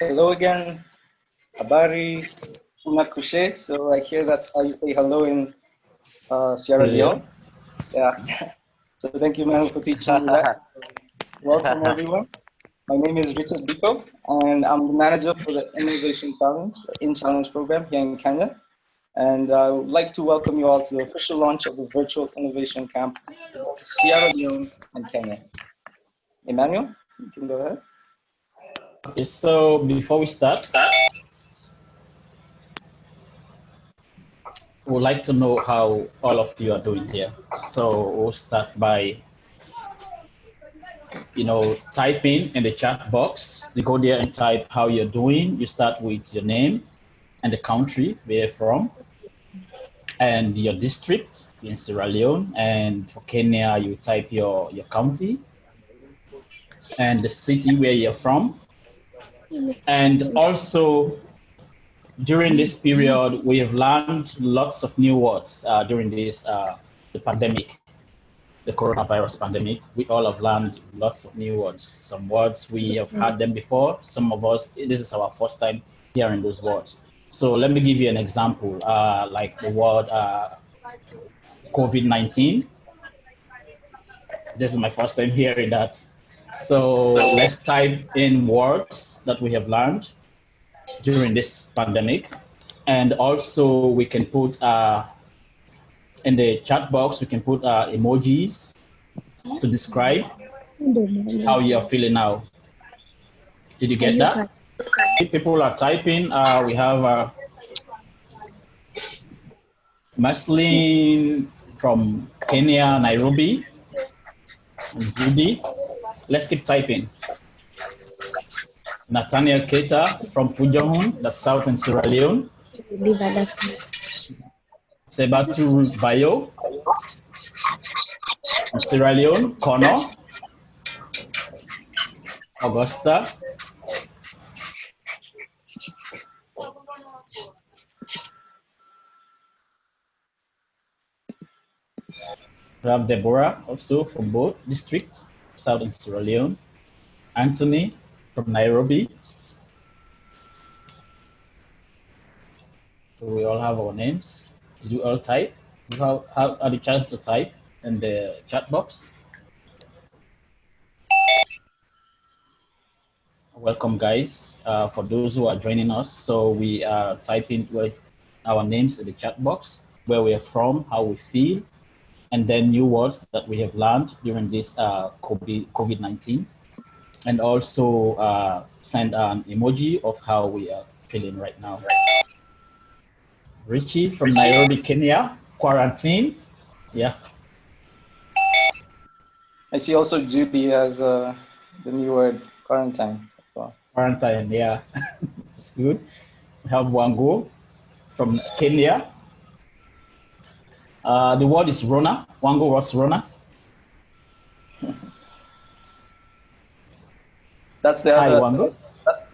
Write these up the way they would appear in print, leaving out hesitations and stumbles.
Hello again, Habari, Unakushe. So I hear that's how you say hello in Sierra Leone. Yeah. So thank you, man, for teaching me that. Welcome, everyone. My name is Richard Biko, and I'm the manager for the Innovation Challenge, InChallenge program here in Kenya. And I would like to welcome you all to the official launch of the virtual innovation camp in both Sierra Leone and Kenya. Emmanuel, you can go ahead. Okay, so before we start, we would like to know how all of you are doing here. So we'll start by, typing in the chat box. You go there and type how you're doing. You start with your name and the country where you're from, and your district in Sierra Leone. And for Kenya, you type your county and the city where you're from. And also, during this period, we have learned lots of new words during this the pandemic, the coronavirus pandemic. We all have learned lots of new words. Some words we have had them before. Some of us, this is our first time hearing those words. So let me give you an example, like the word COVID-19. This is my first time hearing that. So let's type in words that we have learned during this pandemic. And also we can put in the chat box, we can put emojis to describe how you're feeling now. Did you get that? People are typing. We have Maslin from Kenya, Nairobi, and Judy. Let's keep typing. Nathaniel Keita from Pujahun, that's southern Sierra Leone. Sebatu Bayo from Sierra Leone. Connor, Augusta. We have Deborah also from both districts, southern Sierra Leone. Anthony from Nairobi. So we all have our names. Did you all type? You have the chance to type in the chat box. Welcome, guys. For those who are joining us, so we are typing our names in the chat box, where we are from, how we feel, and then new words that we have learned during this COVID-19, and also send an emoji of how we are feeling right now. Richie from Nairobi, Kenya, quarantine. Yeah. I see also Judy as the new word, quarantine. Well. Quarantine, yeah. That's good. We have Wango from Kenya. The word is Rona. Wango was Rona. That's the other.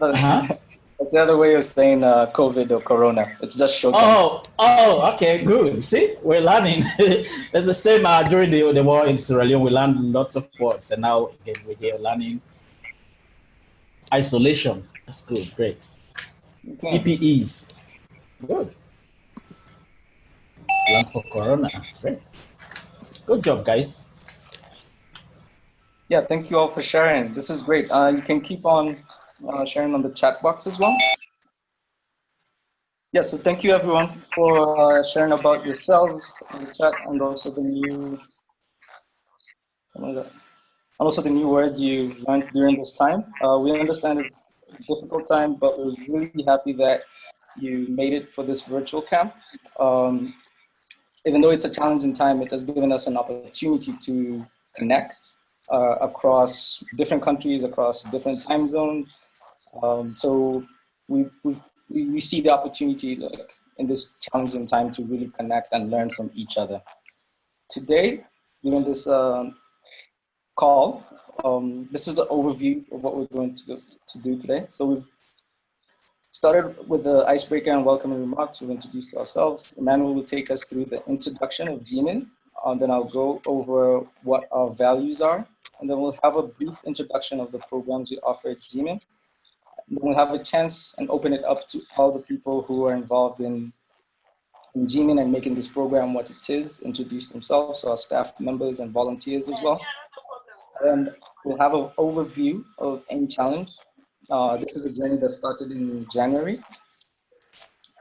That's the other way of saying COVID or Corona. It's just short term. Oh, okay, good. See, we're learning. It's the same during the war in Sierra Leone. We learned lots of words, and now again we're here learning isolation. That's good, great. Okay. PPEs, good. Learn for Corona, great. Good job, guys. Yeah, thank you all for sharing. This is great. You can keep on sharing on the chat box as well. Yeah, so thank you everyone for sharing about yourselves in the chat, and also the new words you learned during this time. We understand it's a difficult time, but we're really happy that you made it for this virtual camp. Even though it's a challenging time, it has given us an opportunity to connect across different countries, across different time zones. So we see the opportunity, like, in this challenging time, to really connect and learn from each other. Today, during this call, this is an overview of what we're going to do today. So we've started with the icebreaker and welcoming remarks. We've introduced ourselves. Emmanuel will take us through the introduction of GMin. Then I'll go over what our values are. And then we'll have a brief introduction of the programs we offer at GMin. Then we'll have a chance and open it up to all the people who are involved in GMin and making this program what it is, introduce themselves, so our staff members and volunteers as well. And we'll have an overview of InChallenge. This is a journey that started in January,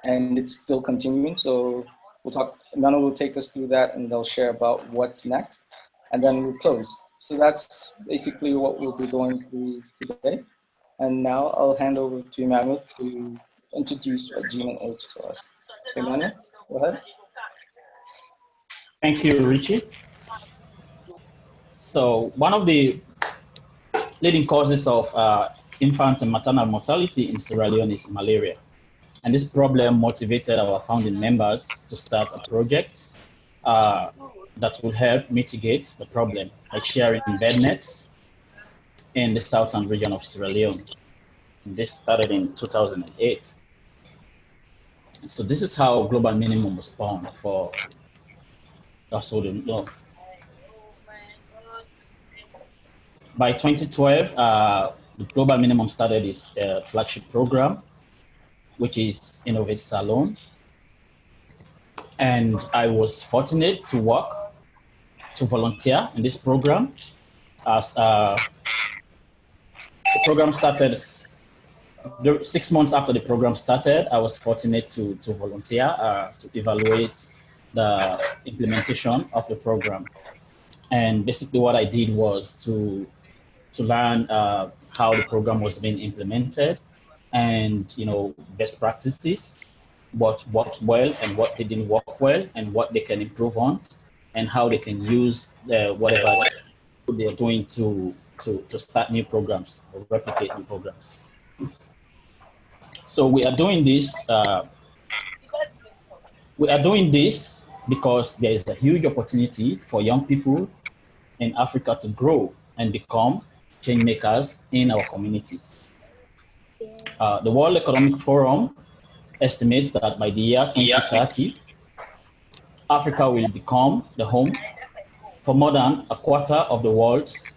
and it's still continuing. So we'll talk, Nana will take us through that, and they'll share about what's next, and then we'll close. So that's basically what we'll be going through today. And now I'll hand over to Emmanuel to introduce what GMin is to us. So Emmanuel, go ahead. Thank you, Richie. So one of the leading causes of infant and maternal mortality in Sierra Leone is malaria. And this problem motivated our founding members to start a project that will help mitigate the problem by sharing bed nets in the southern region of Sierra Leone. This started in 2008. So this is how global minimum was born for us who don't know. By 2012, the global minimum started its flagship program, which is Innovate Salone. And I was fortunate to volunteer in this program. As the program started, 6 months after the program started, I was fortunate to volunteer to evaluate the implementation of the program. And basically what I did was to learn how the program was being implemented and, best practices, what worked well and what didn't work well and what they can improve on and how they can use whatever they're doing to start new programs or replicate new programs. So we are doing this. Because there is a huge opportunity for young people in Africa to grow and become change makers in our communities. The World Economic Forum estimates that by the year 2030, Africa will become the home for more than a quarter of the world's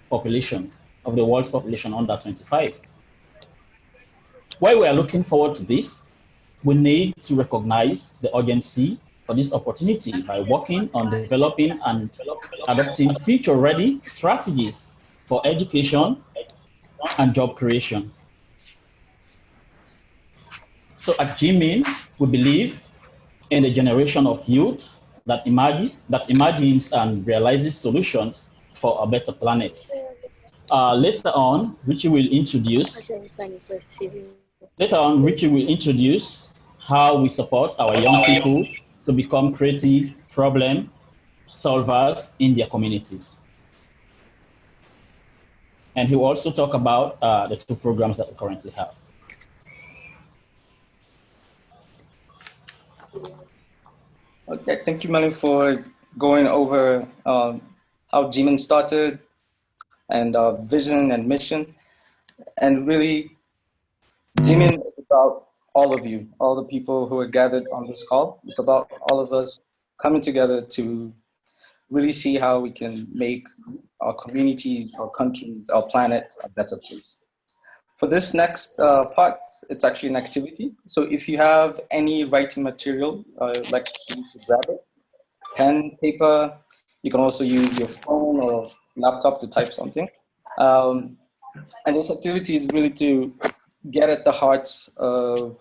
population, under 25. While we are looking forward to this, we need to recognize the urgency for this opportunity by working on developing and adopting future-ready strategies for education and job creation. So at GMin, we believe in the generation of youth that imagines and realizes solutions for a better planet. Later on, Richie will introduce how we support our young people to become creative problem solvers in their communities. And he will also talk about the two programs that we currently have. Okay, thank you, Manu, for going over how GMin started and vision and mission. And really, GMin is about all of you, all the people who are gathered on this call. It's about all of us coming together to really see how we can make our communities, our countries, our planet a better place. For this next part, it's actually an activity. So if you have any writing material, like you to grab it, pen, paper, you can also use your phone or laptop to type something. And this activity is really to get at the heart of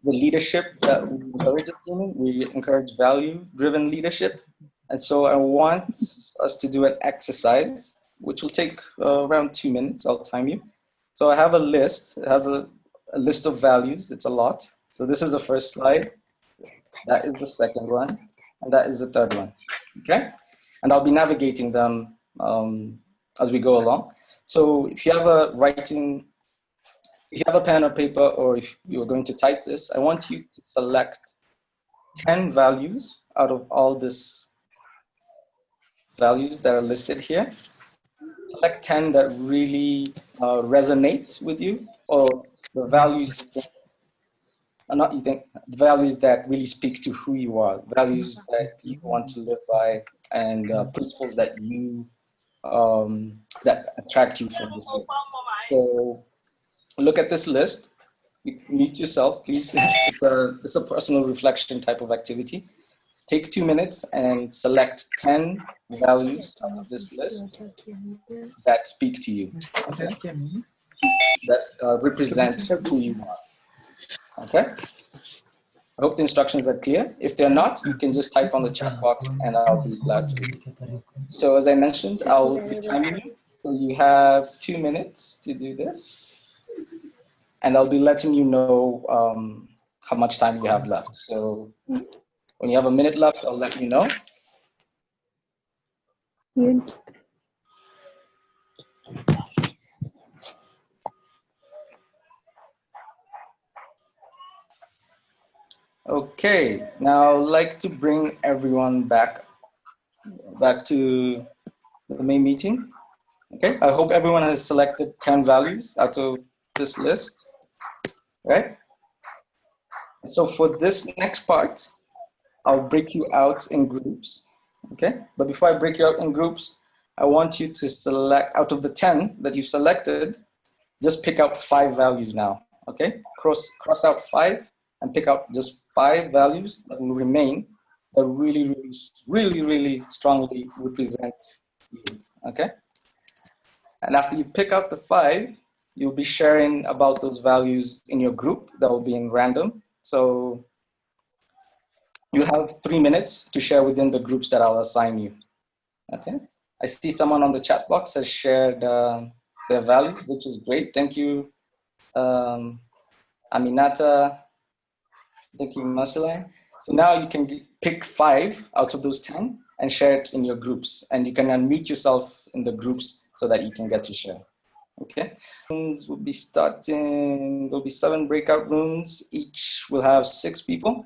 the leadership that we encourage at GMin. We encourage value-driven leadership. And so I want us to do an exercise, which will take around 2 minutes. I'll time you. So I have a list. It has a list of values. It's a lot. So this is the first slide. That is the second one. And that is the third one. Okay? And I'll be navigating them as we go along. So if you have if you have a pen or paper, or if you're going to type this, I want you to select 10 values out of all these values that are listed here. Select 10 that really resonate with you, or the values the values that really speak to who you are, values that you want to live by, and principles that you that attract you from this. So look at this list, mute yourself, please. It's a personal reflection type of activity. Take 2 minutes and select 10 values out of this list that speak to you, okay? That represent who you are, okay? I hope the instructions are clear. If they're not, you can just type on the chat box and I'll be glad to. So as I mentioned, I'll be timing you. So you have 2 minutes to do this. And I'll be letting you know how much time you have left. So when you have a minute left, I'll let you know. Okay, now I'd like to bring everyone back to the main meeting. Okay, I hope everyone has selected 10 values out of this list, right? So for this next part, I'll break you out in groups, okay? But before I break you out in groups, I want you to select, out of the 10 that you've selected, just pick out 5 values now, okay? Cross out 5 and pick out just 5 values that will remain that really strongly represent you, okay? And after you pick out the 5, you'll be sharing about those values in your group that will be in random. So you have 3 minutes to share within the groups that I'll assign you, okay? I see someone on the chat box has shared their values, which is great. Thank you, Aminata. Thank you, Masile. So now you can pick 5 out of those 10 and share it in your groups. And you can unmute yourself in the groups so that you can get to share. Okay. Rooms will be starting, there'll be 7 breakout rooms. Each will have 6 people.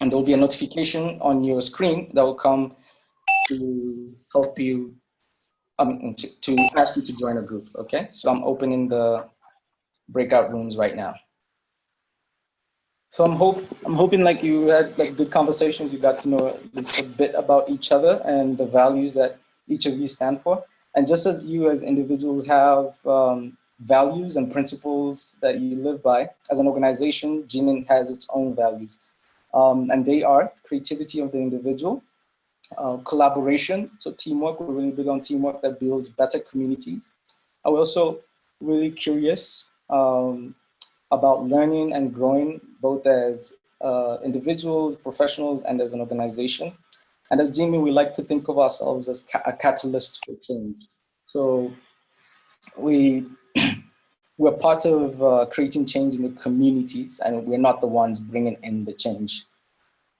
And there'll be a notification on your screen that will come to help you, to ask you to join a group. Okay. So I'm opening the breakout rooms right now. So I'm hoping like you had like good conversations. You got to know a bit about each other and the values that each of you stand for. And just as you as individuals have values and principles that you live by, as an organization, GMin has its own values. And they are creativity of the individual, collaboration, so teamwork. We're really big on teamwork that builds better communities. We're also really curious about learning and growing, both as individuals, professionals, and as an organization. And as GMin, we like to think of ourselves as a catalyst for change. So we're part of creating change in the communities, and we're not the ones bringing in the change.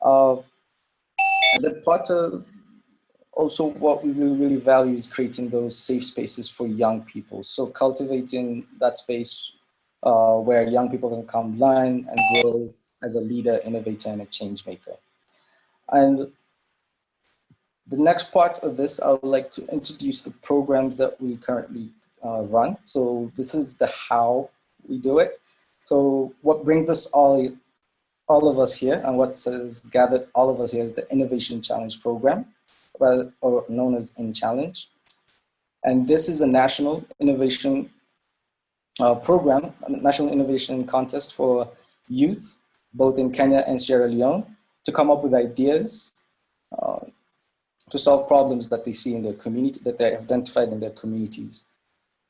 And the part of also what we really value is creating those safe spaces for young people. So cultivating that space where young people can come learn and grow as a leader, innovator, and a change maker. And the next part of this, I would like to introduce the programs that we currently run. So this is the how we do it. So what brings us all of us here, and what has gathered all of us here, is the Innovation Challenge program, or known as InChallenge. And this is a national innovation program, a national innovation contest for youth, both in Kenya and Sierra Leone, to come up with ideas to solve problems that they see in their community, that they identified in their communities.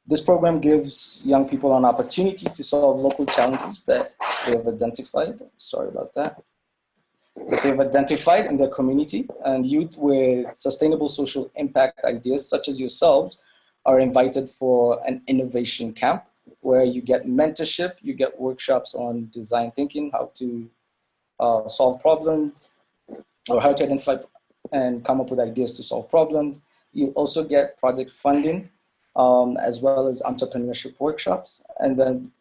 This program gives young people an opportunity to solve local challenges that they have identified. Sorry about that. That they've identified in their community, and youth with sustainable social impact ideas, such as yourselves, are invited for an innovation camp where you get mentorship, you get workshops on design thinking, how to solve problems, or how to identify and come up with ideas to solve problems. You also get project funding, as well as entrepreneurship workshops. And then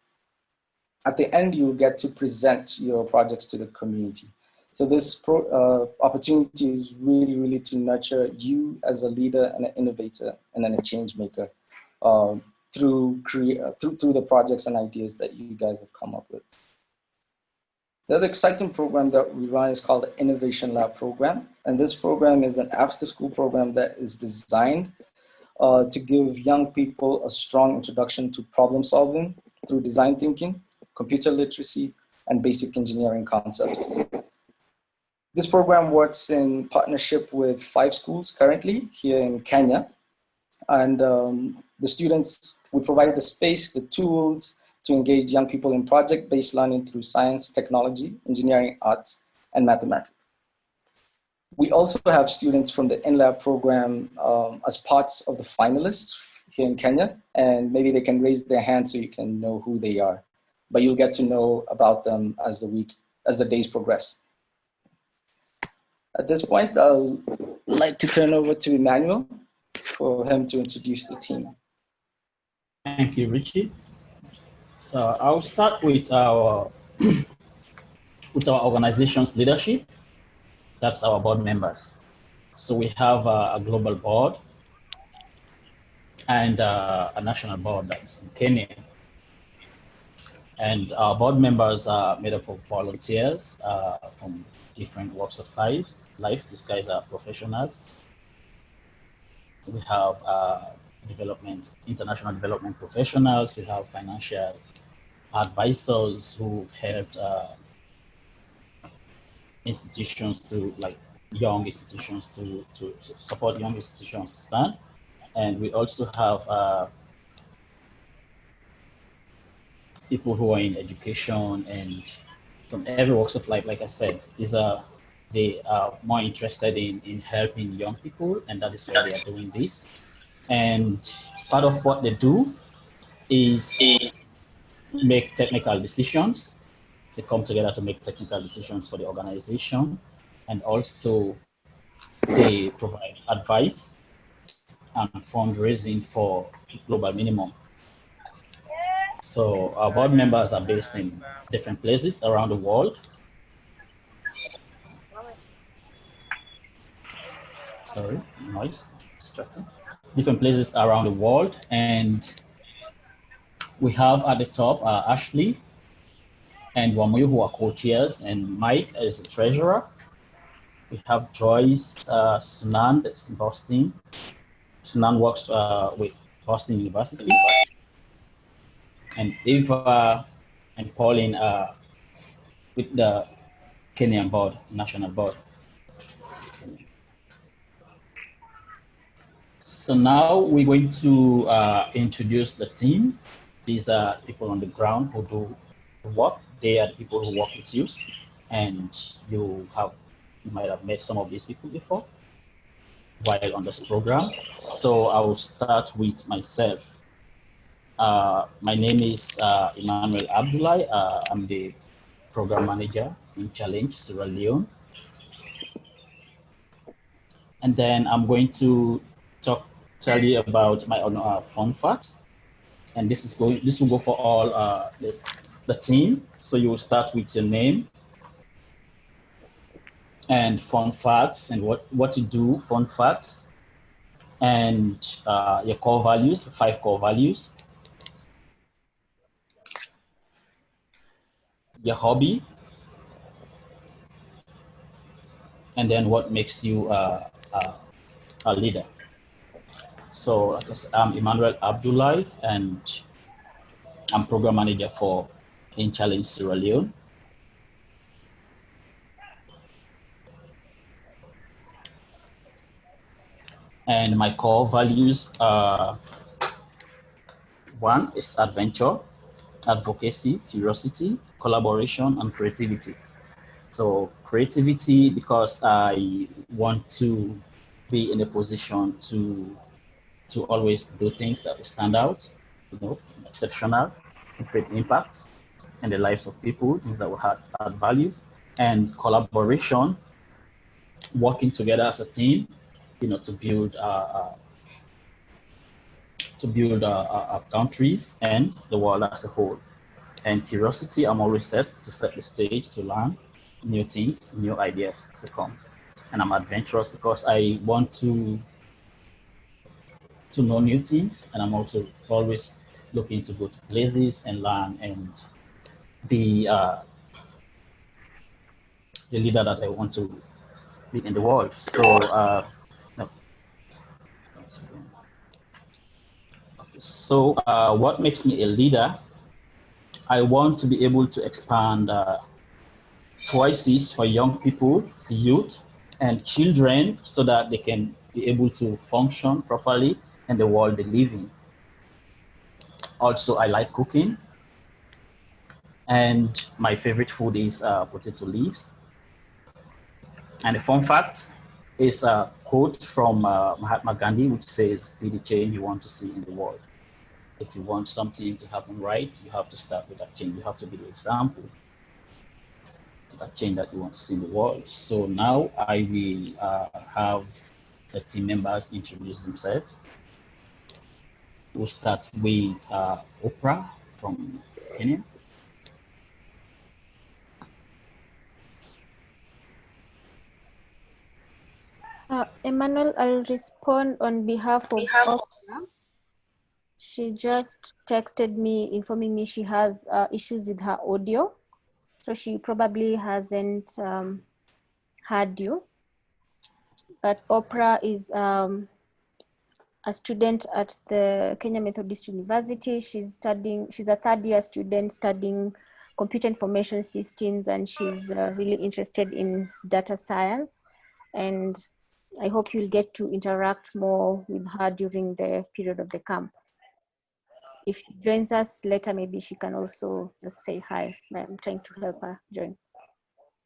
at the end, you get to present your projects to the community. So this opportunity is really to nurture you as a leader and an innovator and then a change maker through the projects and ideas that you guys have come up with. The other exciting program that we run is called the Innovation Lab program. And this program is an after-school program that is designed to give young people a strong introduction to problem solving through design thinking, computer literacy, and basic engineering concepts. This program works in partnership with 5 schools currently here in Kenya. And the students, we provide the space, the tools to engage young people in project-based learning through science, technology, engineering, arts, and mathematics. We also have students from the InLab program as parts of the finalists here in Kenya, and maybe they can raise their hand so you can know who they are. But you'll get to know about them as the days progress. At this point, I'll like to turn over to Emmanuel for him to introduce the team. Thank you, Richie. So I'll start with our organization's leadership. That's our board members. So we have a global board and a national board that's in Kenya. And our board members are made up of volunteers from different walks of life. These guys are professionals. We have international development professionals. We have financial advisors who helped institutions to young institutions to support young institutions to stand. And we also have people who are in education and from every walks of life. Like I said, they are more interested in helping young people, and that is why they are doing this. And part of what they do is make technical decisions. They come together to make technical decisions for the organization, and also they provide advice and fundraising for global minimum. So our board members are based in different places around the world. Sorry, noise, distracting. Different places around the world, and we have at the top Ashley and Wamuyu, who are co-chairs, and Mike is the treasurer. We have Joyce Sunand in Boston. Sunand works with Boston University. And Eva and Pauline with the Kenyan board, national board. So now we're going to introduce the team. These are people on the ground who do the work. They are the people who work with you, and you might have met some of these people before while on this program. So I will start with myself. My name is Emmanuel Abdullahi. I'm the program manager in InChallenge Sierra Leone. And then I'm going to tell you about my own fun facts. And this will go for all the team. So you will start with your name and fun facts and what you do, fun facts, and your core values, 5 core values, your hobby, and then what makes you a leader. So I guess I'm Emmanuel Abdullahi, and I'm program manager for InChallenge Sierra Leone. And my core values are: 1 is adventure, advocacy, curiosity, collaboration, and creativity. So creativity, because I want to be in a position to always do things that will stand out, exceptional, and create impact in the lives of people, things that will add value. And collaboration, working together as a team, to build our countries and the world as a whole. And curiosity, I'm always set the stage to learn new things, new ideas to come. And I'm adventurous because I want to know new things, and I'm also always looking to go to places and learn and be the leader that I want to be in the world. So So what makes me a leader? I want to be able to expand choices for young people, youth, and children so that they can be able to function properly in the world they live in. Also, I like cooking, and my favorite food is potato leaves. And a fun fact is a quote from Mahatma Gandhi, which says, "Be the change you want to see in the world." If you want something to happen right, you have to start with that change. You have to be the example to that change that you want to see in the world. So now I will have the team members introduce themselves. We'll start with Oprah from Kenya. Emmanuel, I'll respond on behalf of Oprah. She just texted me informing me she has issues with her audio. So she probably hasn't heard you. But Oprah is a student at the Kenya Methodist University. She's a third-year student studying computer information systems, and she's really interested in data science. And I hope you'll get to interact more with her during the period of the camp. If she joins us later, maybe she can also just say hi. I'm trying to help her join.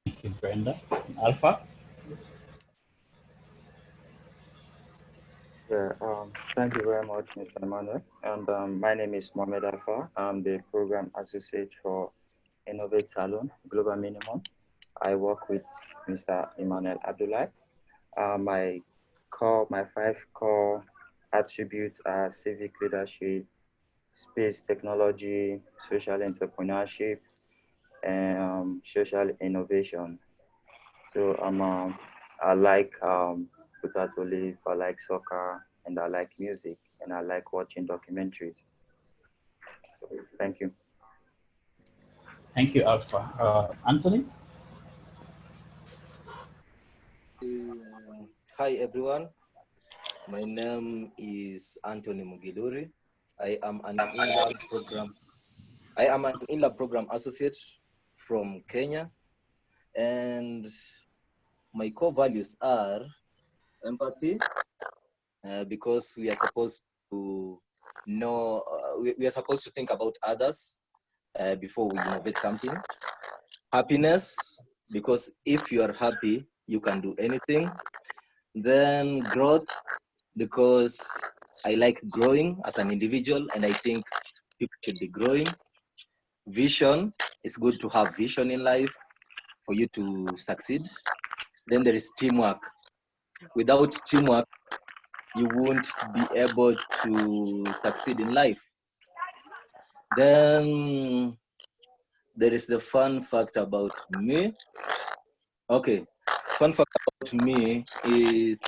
Thank you, Brenda. Alpha. Yeah, thank you very much, Mr. Emmanuel. And my name is Mohamed Alfa. I'm the program associate for Innovate Salone, Global Minimum. I work with Mr. Emmanuel Abdullah. My 5 core attributes are civic leadership, space technology, social entrepreneurship, and social innovation. So I like potato leaf, I like soccer, and I like music, and I like watching documentaries. So thank you. Thank you, Alpha. Anthony? Hi, everyone. My name is Anthony Mugiluri. I am an in-lab program associate from Kenya, and my core values are empathy, because we are supposed to know, we are supposed to think about others before we innovate something. Happiness, because if you are happy, you can do anything. Then growth, because I like growing as an individual, and I think people should be growing. Vision, it's good to have vision in life for you to succeed. Then there is teamwork. Without teamwork, you won't be able to succeed in life. Then there is the fun fact about me. Okay, fun fact about me is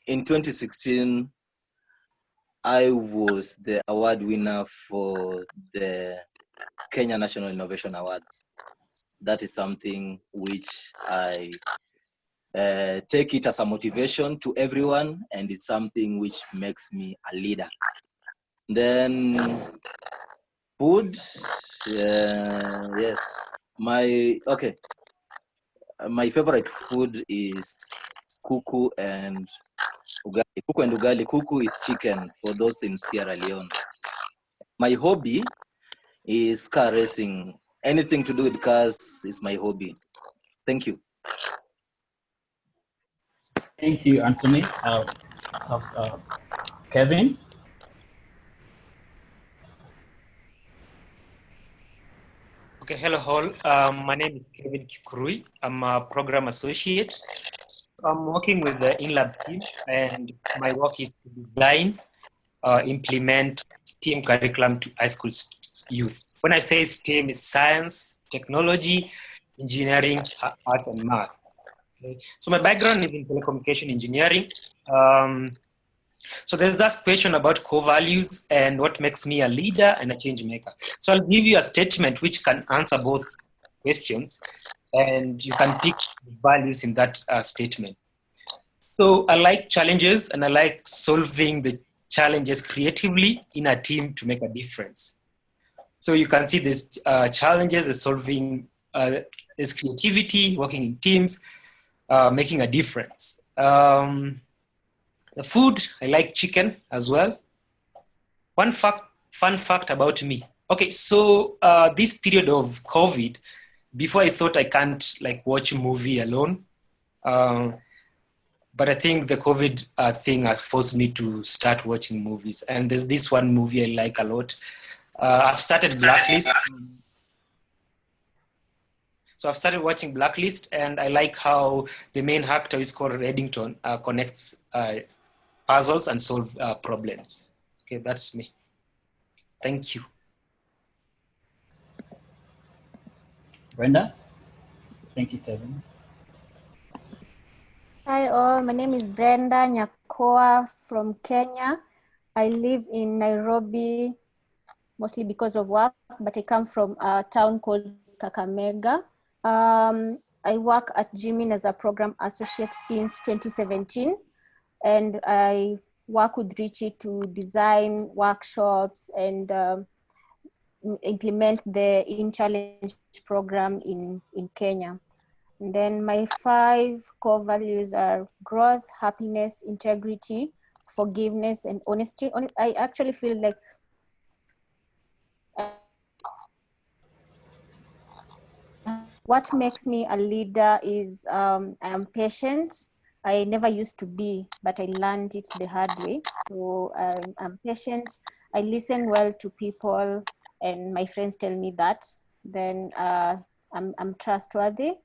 in 2016, I was the award winner for the Kenya National Innovation Awards. That is something which I take it as a motivation to everyone, and it's something which makes me a leader. Then food, yes. My favorite food is kuku and ugali. Kuku and ugali. Kuku is chicken for those in Sierra Leone. My hobby is car racing. Anything to do with cars is my hobby. Thank you. Thank you, Anthony. Kevin? Okay, hello all. My name is Kevin Kikurui. I'm a program associate. I'm working with the in-lab team, and my work is to design, implement STEAM curriculum to high school youth. When I say STEAM, it's science, technology, engineering, art, and math. Okay. So my background is in telecommunication engineering. So there's that question about core values and what makes me a leader and a change maker. So I'll give you a statement which can answer both questions, and you can pick values in that statement. So I like challenges, and I like solving the challenges creatively in a team to make a difference. So you can see these challenges, the solving, this creativity, working in teams, making a difference. The food, I like chicken as well. Fun fact about me. Okay, so this period of COVID, before I thought I can't like watch a movie alone. But I think the COVID thing has forced me to start watching movies. And there's this one movie I like a lot. I've started Blacklist. So I've started watching Blacklist, and I like how the main actor is called Reddington, connects puzzles and solve problems. Okay, that's me. Thank you. Brenda? Thank you, Kevin. Hi all, my name is Brenda Nyakoa from Kenya. I live in Nairobi, mostly because of work, but I come from a town called Kakamega. I work at GMin as a program associate since 2017, and I work with Richie to design workshops and implement the InChallenge program in Kenya. And then my 5 core values are growth, happiness, integrity, forgiveness, and honesty. I actually feel like what makes me a leader is I am patient. I never used to be, but I learned it the hard way. So I'm patient. I listen well to people, and my friends tell me that. Then I'm trustworthy.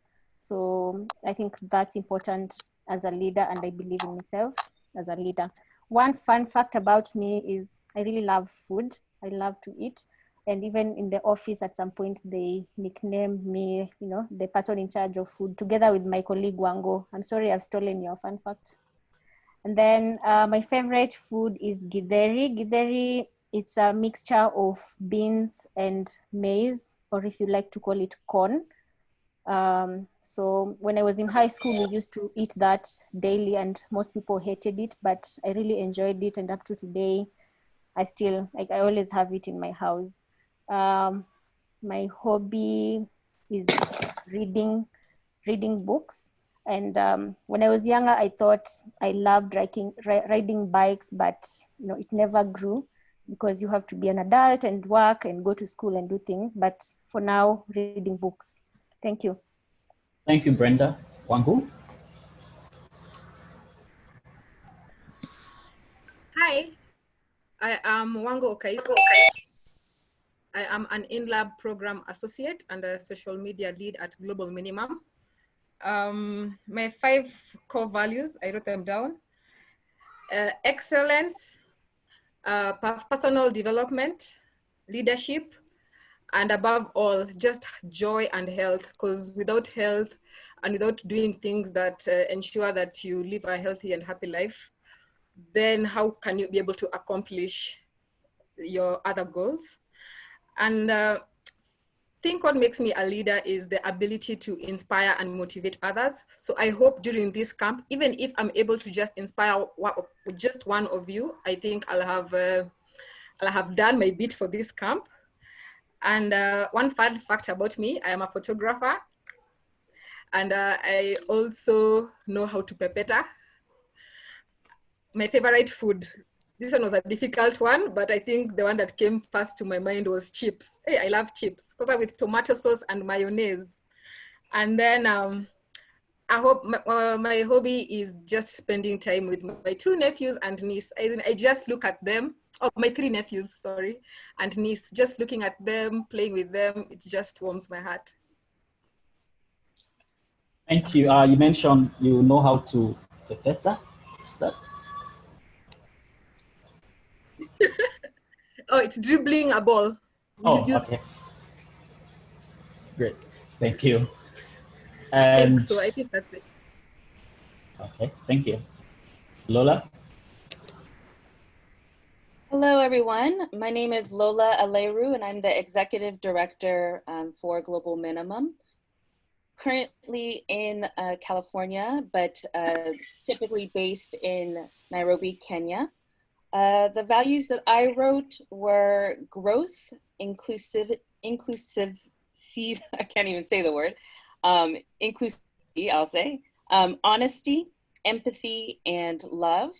So I think that's important as a leader, and I believe in myself as a leader. One fun fact about me is I really love food. I love to eat. And even in the office at some point, they nicknamed me, the person in charge of food, together with my colleague Wango. I'm sorry, I've stolen your fun fact. And then my favorite food is githeri. Githeri, it's a mixture of beans and maize, or if you like to call it corn. So when I was in high school, we used to eat that daily, and most people hated it, but I really enjoyed it. And up to today, I always have it in my house. My hobby is reading books. And when I was younger, I thought I loved riding bikes, but it never grew because you have to be an adult and work and go to school and do things. But for now, reading books. Thank you. Thank you, Brenda. Wangu? Hi, I am Wango Okaipo. I am an in-lab program associate and a social media lead at Global Minimum. My 5 core values, I wrote them down. Excellence, personal development, leadership, and above all, just joy and health, because without health and without doing things that ensure that you live a healthy and happy life, then how can you be able to accomplish your other goals? And I think what makes me a leader is the ability to inspire and motivate others. So I hope during this camp, even if I'm able to just inspire just one of you, I think I'll have done my bit for this camp. And one fun fact about me, I am a photographer, and I also know how to pepeta. My favorite food, this one was a difficult one, but I think the one that came first to my mind was chips. Hey, I love chips, because with tomato sauce and mayonnaise. And then I hope my hobby is just spending time with my 2 nephews and niece. I just look at them, my 3 nephews, sorry, and niece, just looking at them, playing with them, it just warms my heart. Thank you. You mentioned you know how to pepeta. What's that? Oh, it's dribbling a ball. Oh, okay. Great. Thank you. And I think that's it. Okay, thank you. Lola? Hello, everyone. My name is Lola Aleru, and I'm the Executive Director for Global Minimum. currently in California, but typically based in Nairobi, Kenya. The values that I wrote were growth, inclusive, I can't even say the word, inclusivity, I'll say, honesty, empathy, and love.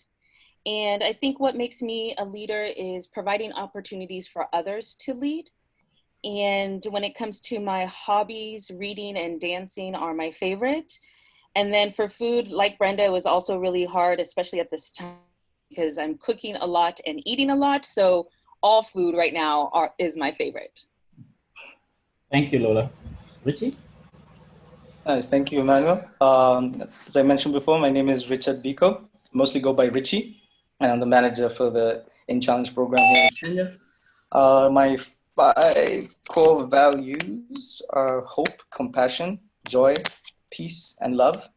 And I think what makes me a leader is providing opportunities for others to lead. And when it comes to my hobbies, reading and dancing are my favorite. And then for food, like Brenda, it was also really hard, especially at this time, because I'm cooking a lot and eating a lot. So all food right now is my favorite. Thank you, Lola. Richie? Nice, thank you, Emmanuel. As I mentioned before, my name is Richard Biko. Mostly go by Richie, and I'm the manager for the InChallenge program here in Kenya. My 5 core values are hope, compassion, joy, peace, and love.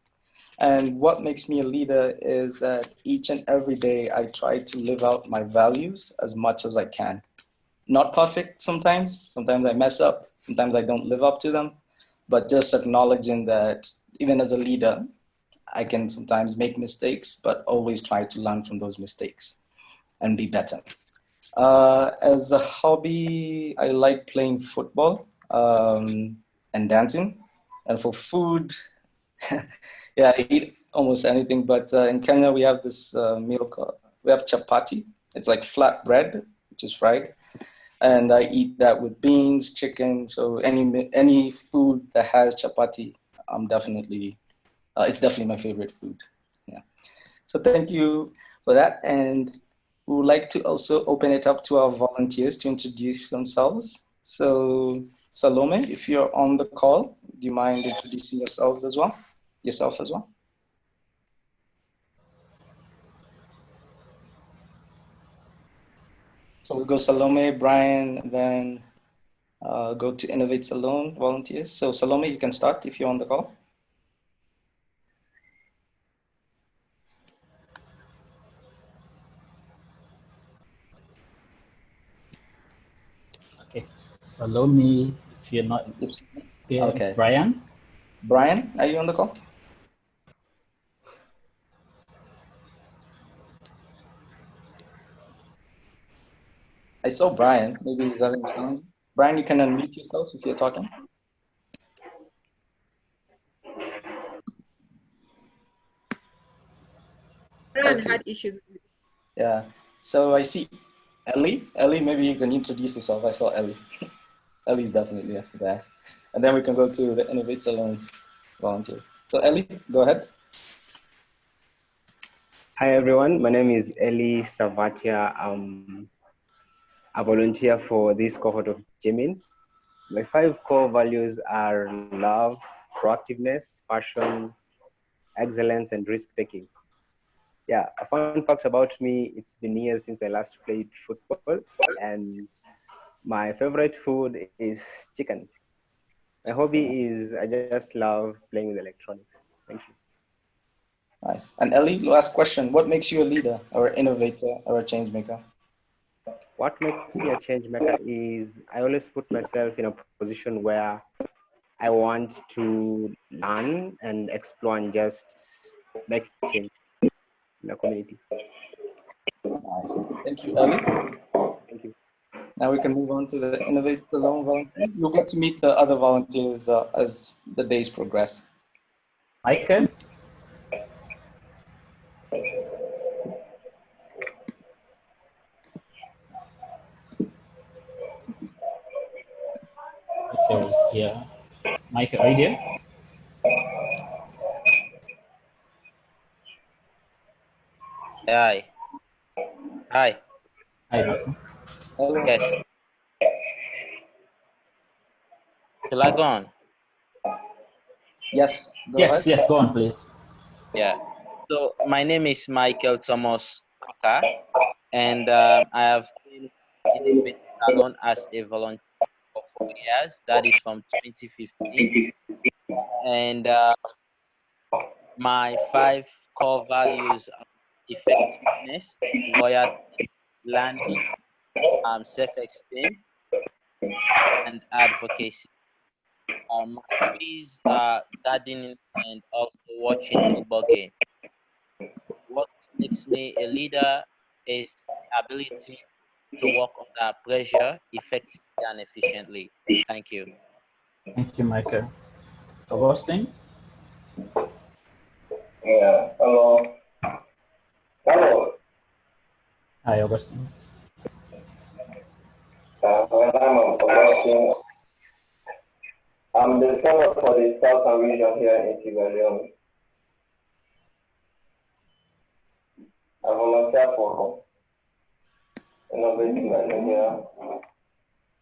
And what makes me a leader is that each and every day I try to live out my values as much as I can. Not perfect sometimes. Sometimes I mess up. Sometimes I don't live up to them. But just acknowledging that even as a leader, I can sometimes make mistakes, but always try to learn from those mistakes and be better. As a hobby, I like playing football and dancing. And for food, yeah, I eat almost anything. But in Kenya, we have this meal called, we have chapati. It's like flat bread, which is fried. And I eat that with beans, chicken. So any food that has chapati, I'm definitely, it's definitely my favorite food. Yeah. So thank you for that. And we would like to also open it up to our volunteers to introduce themselves. So Salome, if you're on the call, do you mind introducing yourself as well? So we'll go Salome, Brian, and then go to Innovate Salone volunteers. So Salome, you can start if you're on the call. Okay, Salome, if you're not here, Okay. Brian? Brian, are you on the call? I saw Brian, maybe he's having a challenge. Brian, you can unmute yourself if you're talking. Brian had issues. Yeah, so I see Ellie. Ellie, maybe you can introduce yourself. I saw Ellie. Ellie's definitely after that. And then we can go to the Innovate Salone volunteers. So Ellie, go ahead. Hi everyone, my name is Eli Savatia. I'm a volunteer for this cohort of GMin. My 5 core values are love, proactiveness, passion, excellence, and risk-taking. Yeah, a fun fact about me, it's been years since I last played football, and my favorite food is chicken. My hobby is I just love playing with electronics. Thank you. Nice. And Ellie, last question. What makes you a leader or an innovator or a change maker? What makes me a change maker is I always put myself in a position where I want to learn and explore and just make change in the community. Nice. Thank you, Ellie. Thank you. Now we can move on to the Innovate Salone volunteers. You'll get to meet the other volunteers as the days progress. Michael? Michael is here. Michael, are you there? Hi. Hi. Hi, Michael. Hello. Yes. Shall I go on? Yes. Go ahead. Yes, go on, please. Yeah. So my name is Michael Thomas Aka, and I have been in Innovate Salone as a volunteer for 4 years. That is from 2015. And my 5 core values are effectiveness, loyalty, learning, self-esteem, and advocacy. My hobbies are gardening and also watching football game. What makes me a leader is the ability to work under pressure effectively and efficiently. Thank you. Thank you, Michael. Augustine? Yeah, hello. Hello. Hi, Augustine. My name is Augustine. I'm the fellow for the Southern region here in Sierra Leone. I volunteer for Innovate Salone here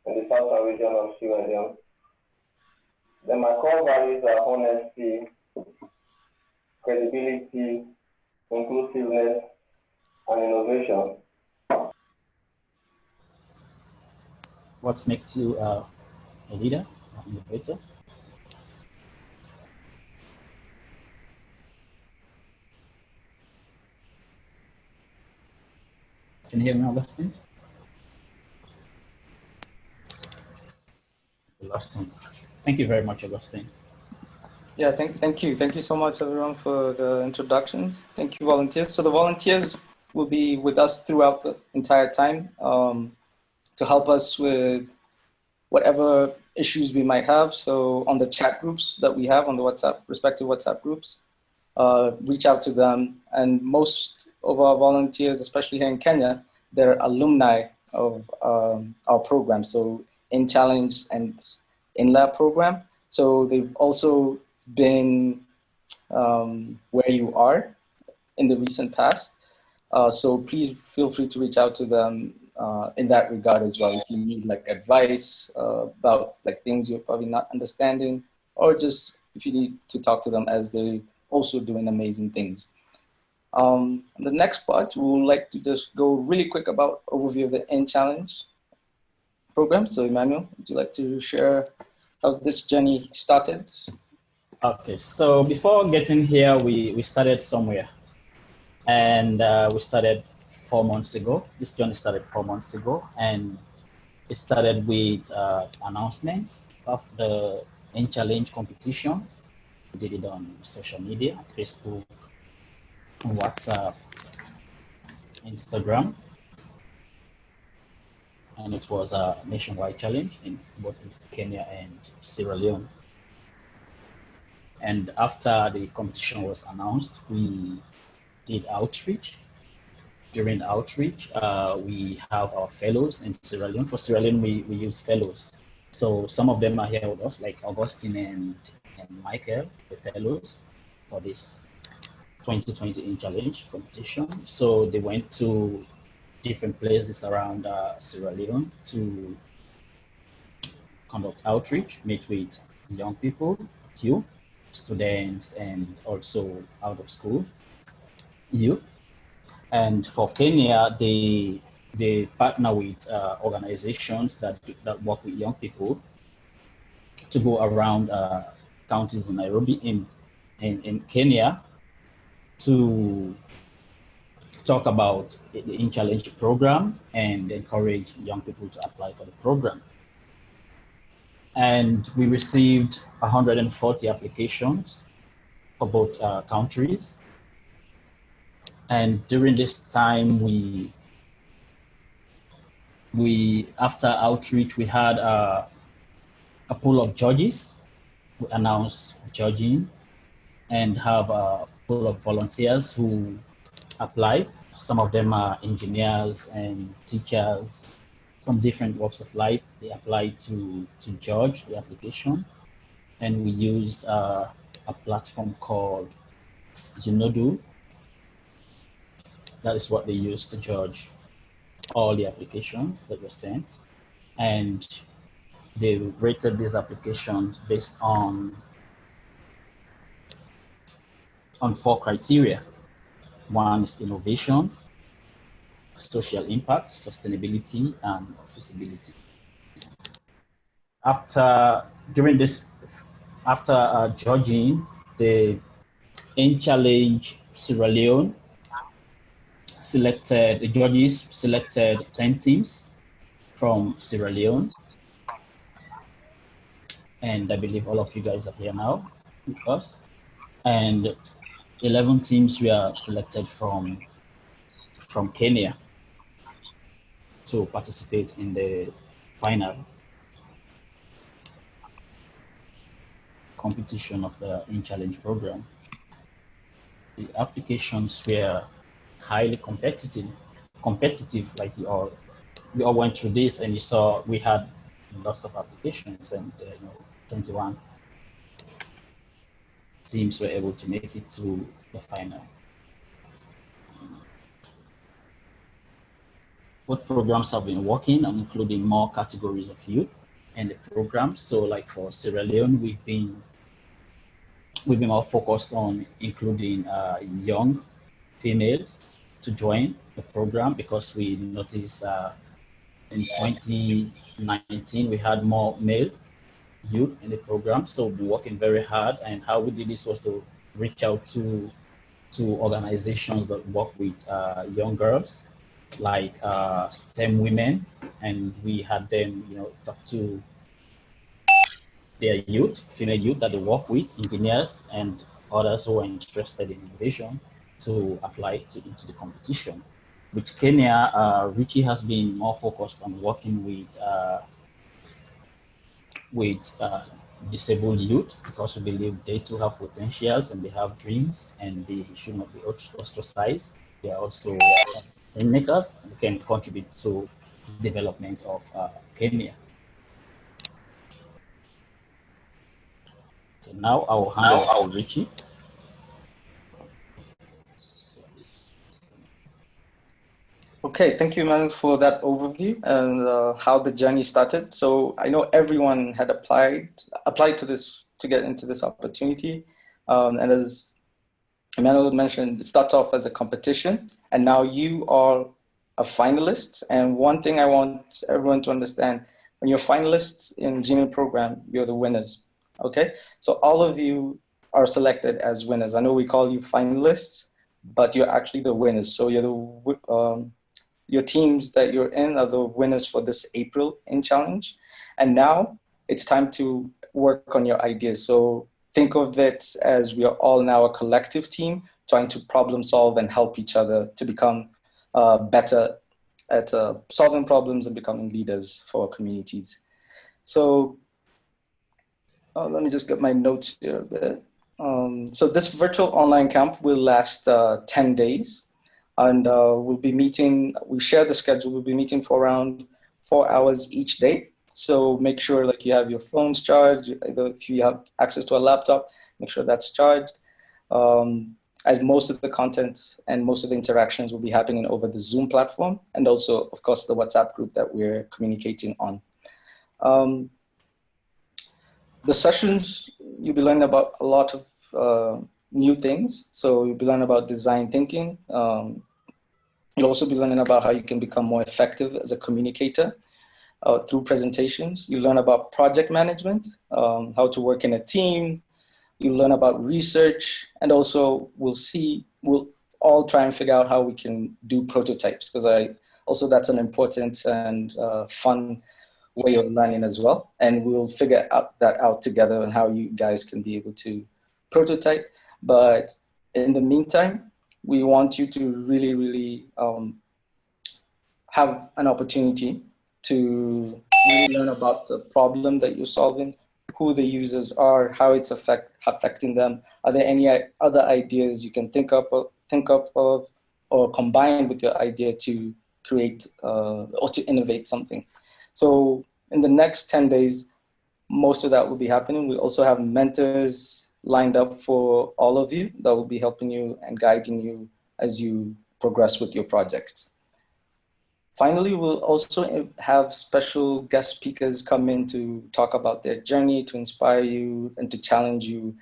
in the Southern region of Sierra Leone. Then my core values are honesty, credibility, inclusiveness, and innovation. What makes you a leader, an innovator? Can you hear me, Augustine? We lost him. Thank you very much, Augustine. Yeah, thank you. Thank you so much, everyone, for the introductions. Thank you, volunteers. So the volunteers will be with us throughout the entire time to help us with whatever issues we might have. So on the chat groups that we have on the WhatsApp, respective WhatsApp groups, reach out to them. And most of our volunteers, especially here in Kenya, they're alumni of our program. So InChallenge and InLab program. So they've also been where you are in the recent past. So please feel free to reach out to them in that regard as well. If you need like advice about like things you're probably not understanding, or just if you need to talk to them as they also doing amazing things. The next part, we would like to just go really quick about overview of the InChallenge program. So Emmanuel, would you like to share how this journey started? Okay, so before getting here, we started somewhere. And we started 4 months ago. This journey started 4 months ago. And it started with announcement of the InChallenge competition. We did it on social media, Facebook, WhatsApp, Instagram. And it was a nationwide challenge in both Kenya and Sierra Leone. And after the competition was announced, we did outreach. During outreach, we have our fellows in Sierra Leone. For Sierra Leone, we use fellows. So some of them are here with us, like Augustine and Michael, the fellows for this 2020 InChallenge competition. So they went to different places around Sierra Leone to conduct outreach, meet with young people, youth, students, and also out of school youth. And for Kenya, they partner with organizations that work with young people to go around counties in Nairobi in Kenya to talk about the InChallenge program and encourage young people to apply for the program. And we received 140 applications for both countries. And during this time, we after outreach, we had a pool of judges who announced judging and have a pool of volunteers who applied. Some of them are engineers and teachers from different walks of life. They applied to judge the application. And we used a platform called Genodo. That is what they used to judge all the applications that were sent. And they rated these applications based on 4 criteria. One is innovation, social impact, sustainability, and feasibility. After judging, the InChallenge Sierra Leone the judges selected 10 teams from Sierra Leone, and I believe all of you guys are here now with us. And 11 teams were selected from Kenya to participate in the final competition of the InChallenge program. The applications were highly competitive, like we all went through this, and you saw we had lots of applications, and 21 teams were able to make it to the final. Both programs have been working on including more categories of youth in the program. So like for Sierra Leone, we've been more focused on including young females to join the program, because we noticed in 2019 we had more male youth in the program. So we're working very hard, and how we did this was to reach out to organizations that work with young girls, like STEM women, and we had them, talk to their youth, female youth that they work with, engineers and others who are interested in innovation, to apply into the competition. With Kenya, Richie has been more focused on working with disabled youth, because we believe they too have potentials and they have dreams, and they should not be ostracized. They are also makers and can contribute to development of Kenya. Okay, now I will hand over to Richie. Okay, thank you, man, for that overview and how the journey started. So I know everyone had applied to this to get into this opportunity, and as Emmanuel mentioned, it starts off as a competition, and now you are a finalist. And one thing I want everyone to understand: when you're finalists in GMin program, you're the winners. Okay, so all of you are selected as winners. I know we call you finalists, but you're actually the winners. So you're the your teams that you're in are the winners for this April InChallenge. And now it's time to work on your ideas. So think of it as we are all now a collective team trying to problem solve and help each other to become better at solving problems and becoming leaders for our communities. So let me just get my notes here a bit. So this virtual online camp will last 10 days. And we'll be meeting, we share the schedule, we'll be meeting for around 4 hours each day. So make sure like you have your phones charged, either if you have access to a laptop, make sure that's charged. As most of the content and most of the interactions will be happening over the Zoom platform, and also, of course, the WhatsApp group that we're communicating on. The sessions, you'll be learning about a lot of new things. So you'll be learning about design thinking. You'll also be learning about how you can become more effective as a communicator through presentations. You learn about project management, how to work in a team. You learn about research, and also we'll all try and figure out how we can do prototypes, because that's an important and fun way of learning as well. And we'll figure that out together and how you guys can be able to prototype. But in the meantime, we want you to really, really have an opportunity to really learn about the problem that you're solving, who the users are, how it's affecting them. Are there any other ideas you can think up of or combine with your idea to create or to innovate something? So in the next 10 days, most of that will be happening. We also have mentors lined up for all of you that will be helping you and guiding you as you progress with your projects. Finally, we'll also have special guest speakers come in to talk about their journey, to inspire you and to challenge you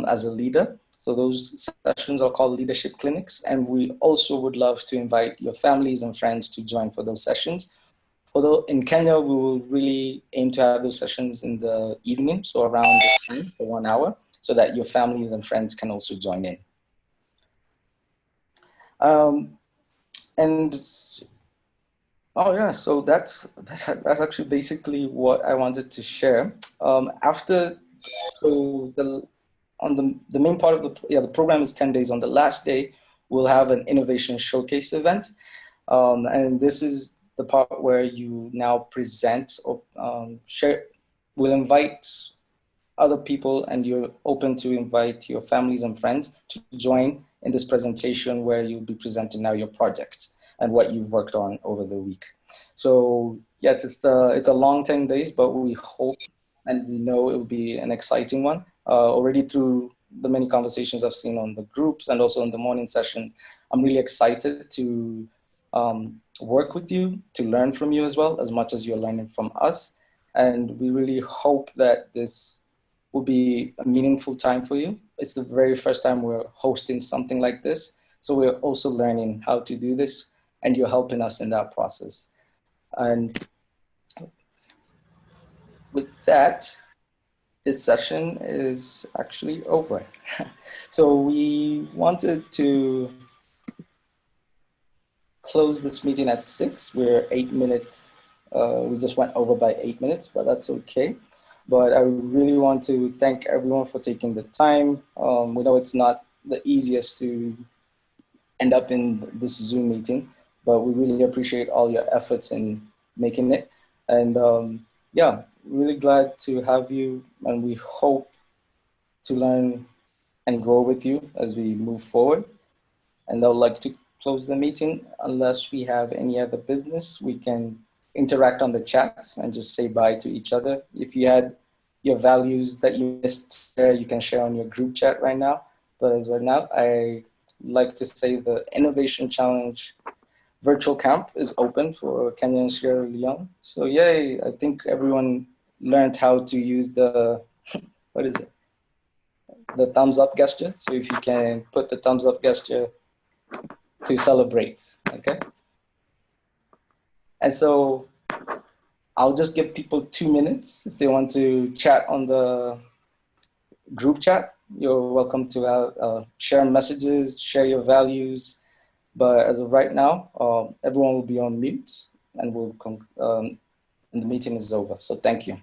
as a leader. So those sessions are called leadership clinics. And we also would love to invite your families and friends to join for those sessions. Although in Kenya, we will really aim to have those sessions in the evening, so around this time for 1 hour, so that your families and friends can also join in. Oh yeah, so that's actually basically what I wanted to share. After, so the main part of the program is 10 days. On the last day, we'll have an innovation showcase event. And this is the part where you now present or share. We'll invite other people, and you're open to invite your families and friends to join in this presentation where you'll be presenting now your project and what you've worked on over the week. So yes, it's a long 10 days, but we hope and we know it will be an exciting one. Already through the many conversations I've seen on the groups and also in the morning session, I'm really excited to work with you, to learn from you as well, as much as you're learning from us. And we really hope that this will be a meaningful time for you. It's the very first time we're hosting something like this. So we're also learning how to do this, and you're helping us in that process. And with that, this session is actually over. So we wanted to close this meeting at 6. We're 8 minutes. We just went over by 8 minutes, but that's okay. But I really want to thank everyone for taking the time. We know it's not the easiest to end up in this Zoom meeting, but we really appreciate all your efforts in making it. And yeah, really glad to have you, and we hope to learn and grow with you as we move forward. And I would like to close the meeting. Unless we have any other business, we can interact on the chat and just say bye to each other. If you had your values that you missed there, you can share on your group chat right now. But as of now, I like to say the Innovation Challenge virtual camp is open for Kenya and Sierra Leone. So yay, I think everyone learned how to use the, what is it? The thumbs up gesture. So if you can put the thumbs up gesture to celebrate, okay? And so I'll just give people 2 minutes if they want to chat on the group chat. You're welcome to share messages, share your values. But as of right now, everyone will be on mute, and and the meeting is over. So thank you.